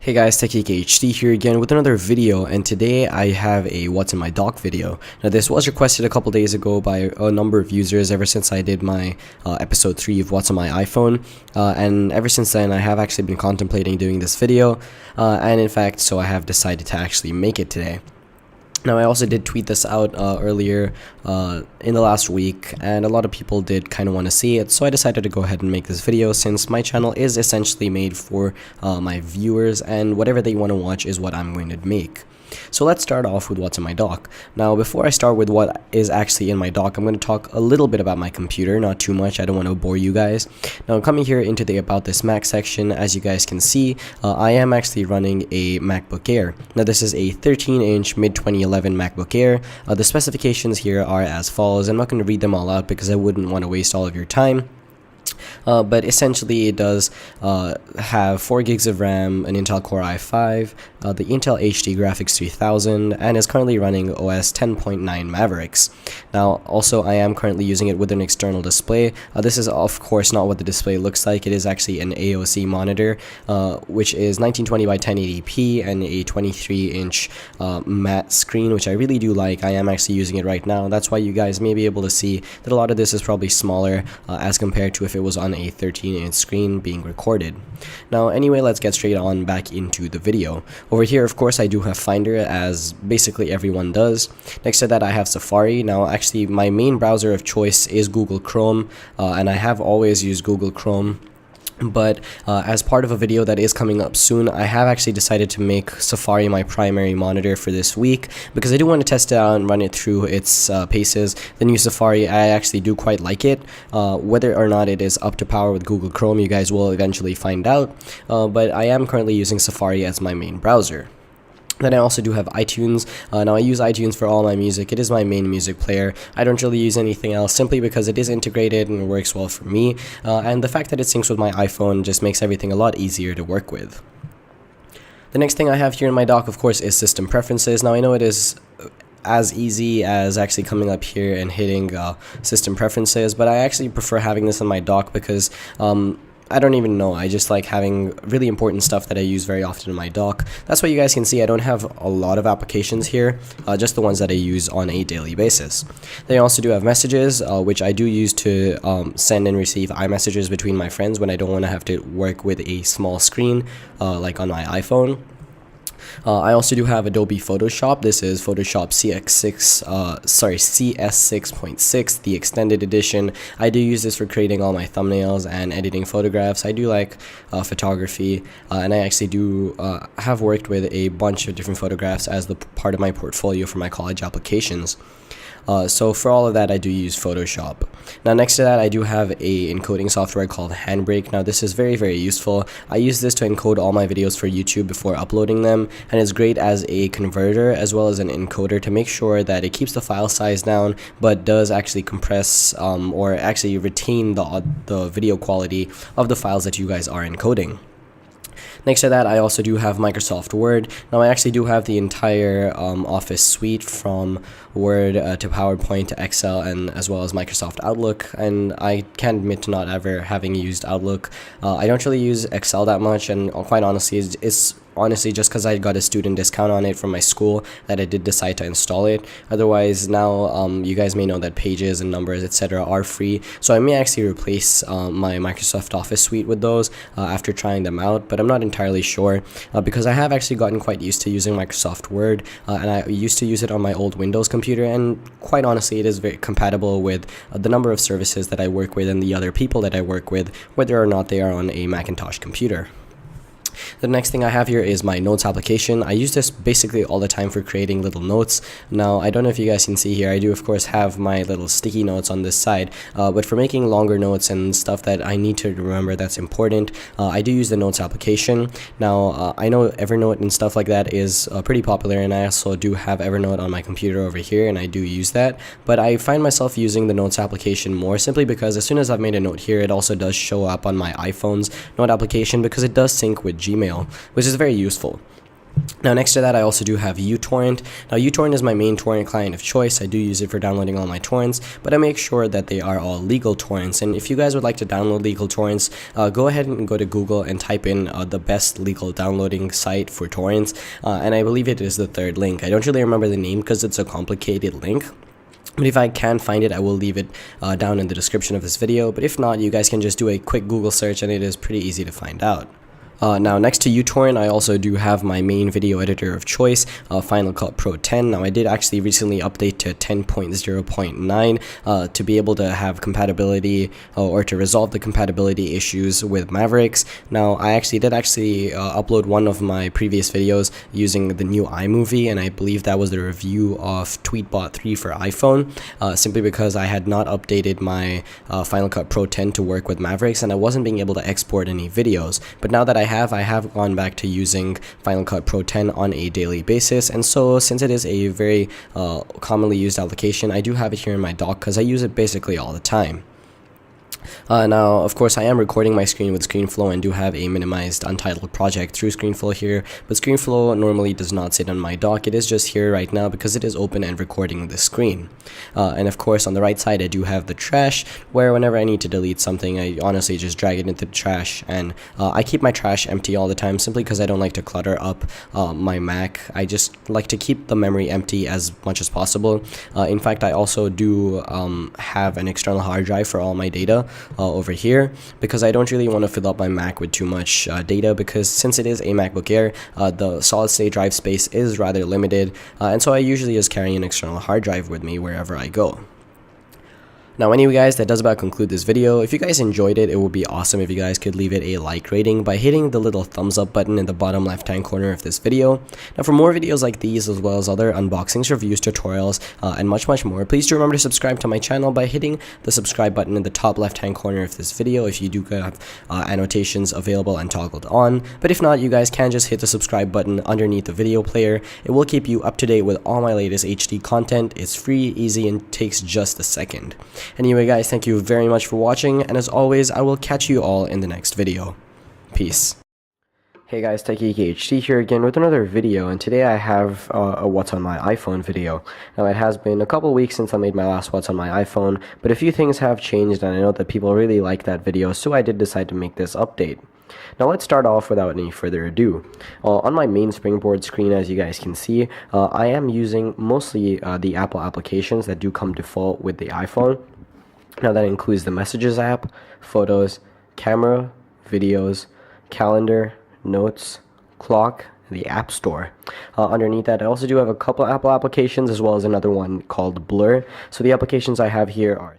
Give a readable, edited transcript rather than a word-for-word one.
Hey guys, TekGeekHD here again with another video, and today I have a what's in my dock video. Now this was requested a couple days ago by a number of users ever since I did my episode 3 of what's on my iPhone, and ever since then I have actually been contemplating doing this video, and in fact so I have decided to actually make it today. Now, I also did tweet this out earlier in the last week, and a lot of people did kind of want to see it, so I decided to go ahead and make this video since my channel is essentially made for my viewers, and whatever they want to watch is what I'm going to make. So let's start off with what's in my dock. Now, before I start with what is actually in my dock, I'm going to talk a little bit about my computer, not too much, I don't want to bore you guys. Now, coming here into the About This Mac section, as you guys can see, I am actually running a MacBook Air. Now, this is a 13-inch mid-2011 MacBook Air. The specifications here are as follows. I'm not going to read them all out because I wouldn't want to waste all of your time. But essentially it does have 4 gigs of RAM, an Intel Core i5, the Intel HD Graphics 3000, and is currently running OS 10.9 Mavericks. Now also I am currently using it with an external display. This is of course not what the display looks like. It is actually an AOC monitor, which is 1920 by 1080p and a 23-inch matte screen, which I really do like. I am actually using it right now. That's why you guys may be able to see that a lot of this is probably smaller as compared to if it was on a 13-inch screen being recorded. Now anyway, let's get straight on back into the video. Over here, of course, I do have Finder, as basically everyone does. Next to that, I have Safari. Now actually my main browser of choice is Google Chrome, and I have always used Google Chrome. But as part of a video that is coming up soon, I have actually decided to make Safari my primary monitor for this week because I do want to test it out and run it through its paces. The new Safari, I actually do quite like it. Whether or not it is up to power with Google Chrome, you guys will eventually find out. But I am currently using Safari as my main browser. Then I also do have iTunes. Now I use iTunes for all my music. It is my main music player. I don't really use anything else simply because it is integrated and it works well for me. And the fact that it syncs with my iPhone just makes everything a lot easier to work with. The next thing I have here in my dock, of course, is system preferences. Now I know it is as easy as actually coming up here and hitting system preferences, but I actually prefer having this in my dock because I don't even know, I just like having really important stuff that I use very often in my dock. That's why you guys can see I don't have a lot of applications here, just the ones that I use on a daily basis. Then I also do have messages, which I do use to send and receive iMessages between my friends when I don't want to have to work with a small screen like on my iPhone. I also do have Adobe Photoshop. This is Photoshop CS6.6, the extended edition. I do use this for creating all my thumbnails and editing photographs. I do like photography, and I actually do have worked with a bunch of different photographs as the part of my portfolio for my college applications. So for all of that, I do use Photoshop. Now next to that, I do have a encoding software called Handbrake. Now this is very, very useful. I use this to encode all my videos for YouTube before uploading them, and it's great as a converter as well as an encoder to make sure that it keeps the file size down but does actually compress or actually retain the video quality of the files that you guys are encoding. Next to that, I also do have Microsoft Word. Now I actually do have the entire Office suite from Word to PowerPoint to Excel, and as well as Microsoft Outlook, and I can't admit to not ever having used Outlook. I don't really use Excel that much, and quite honestly it's honestly just because I got a student discount on it from my school that I did decide to install it. Otherwise now you guys may know that Pages and Numbers etc. are free, so I may actually replace my Microsoft Office suite with those after trying them out, but I'm not entirely sure because I have actually gotten quite used to using Microsoft Word, and I used to use it on my old Windows computer, and quite honestly it is very compatible with the number of services that I work with and the other people that I work with, whether or not they are on a Macintosh computer. The next thing I have here is my notes application. I use this basically all the time for creating little notes. Now I don't know if you guys can see here, I do of course have my little sticky notes on this side, but for making longer notes and stuff that I need to remember that's important, I do use the notes application. Now I know Evernote and stuff like that is pretty popular, and I also do have Evernote on my computer over here, and I do use that, but I find myself using the notes application more simply because as soon as I've made a note here, it also does show up on my iPhone's note application because it does sync with Gmail, which is very useful. Now, next to that, I also do have uTorrent. Now, uTorrent is my main torrent client of choice. I do use it for downloading all my torrents, but I make sure that they are all legal torrents. And if you guys would like to download legal torrents, go ahead and go to Google and type in the best legal downloading site for torrents. And I believe it is the third link. I don't really remember the name because it's a complicated link. But if I can find it, I will leave it down in the description of this video. But if not, you guys can just do a quick Google search and it is pretty easy to find out. Now, next to uTorrent, I also do have my main video editor of choice, Final Cut Pro 10. Now, I did actually recently update to 10.0.9 to be able to have compatibility or to resolve the compatibility issues with Mavericks. Now, I actually did upload one of my previous videos using the new iMovie, and I believe that was the review of Tweetbot 3 for iPhone, simply because I had not updated my Final Cut Pro 10 to work with Mavericks, and I wasn't being able to export any videos. But now that I have gone back to using Final Cut Pro 10 on a daily basis, and so since it is a very commonly used application, I do have it here in my dock because I use it basically all the time. Now, of course, I am recording my screen with ScreenFlow and do have a minimized untitled project through ScreenFlow here, but ScreenFlow normally does not sit on my dock. It is just here right now because it is open and recording the screen. And of course, on the right side, I do have the trash, where whenever I need to delete something, I honestly just drag it into the trash, and I keep my trash empty all the time simply because I don't like to clutter up my Mac. I just like to keep the memory empty as much as possible. In fact, I also do have an external hard drive for all my data over here, because I don't really want to fill up my Mac with too much data, because since it is a MacBook Air, the solid state drive space is rather limited, and so I usually just carry an external hard drive with me wherever I go. Now, anyway guys, that does about conclude this video. If you guys enjoyed it, it would be awesome if you guys could leave it a like rating by hitting the little thumbs up button in the bottom left hand corner of this video. Now, for more videos like these, as well as other unboxings, reviews, tutorials, and much more, please do remember to subscribe to my channel by hitting the subscribe button in the top left hand corner of this video if you do have annotations available and toggled on. But if not, you guys can just hit the subscribe button underneath the video player. It will keep you up to date with all my latest HD content. It's free, easy, and takes just a second. Anyway guys, thank you very much for watching, and as always, I will catch you all in the next video. Peace. Hey guys, TekGeekHD here again with another video, and today I have a What's on My iPhone video. Now, it has been a couple weeks since I made my last What's on My iPhone, but a few things have changed, and I know that people really like that video, so I did decide to make this update. Now, let's start off without any further ado. On my main Springboard screen, as you guys can see, I am using mostly the Apple applications that do come default with the iPhone. Now, that includes the Messages app, Photos, Camera, Videos, Calendar, Notes, Clock, the App Store. Underneath that, I also do have a couple Apple applications as well as another one called Blur. So the applications I have here are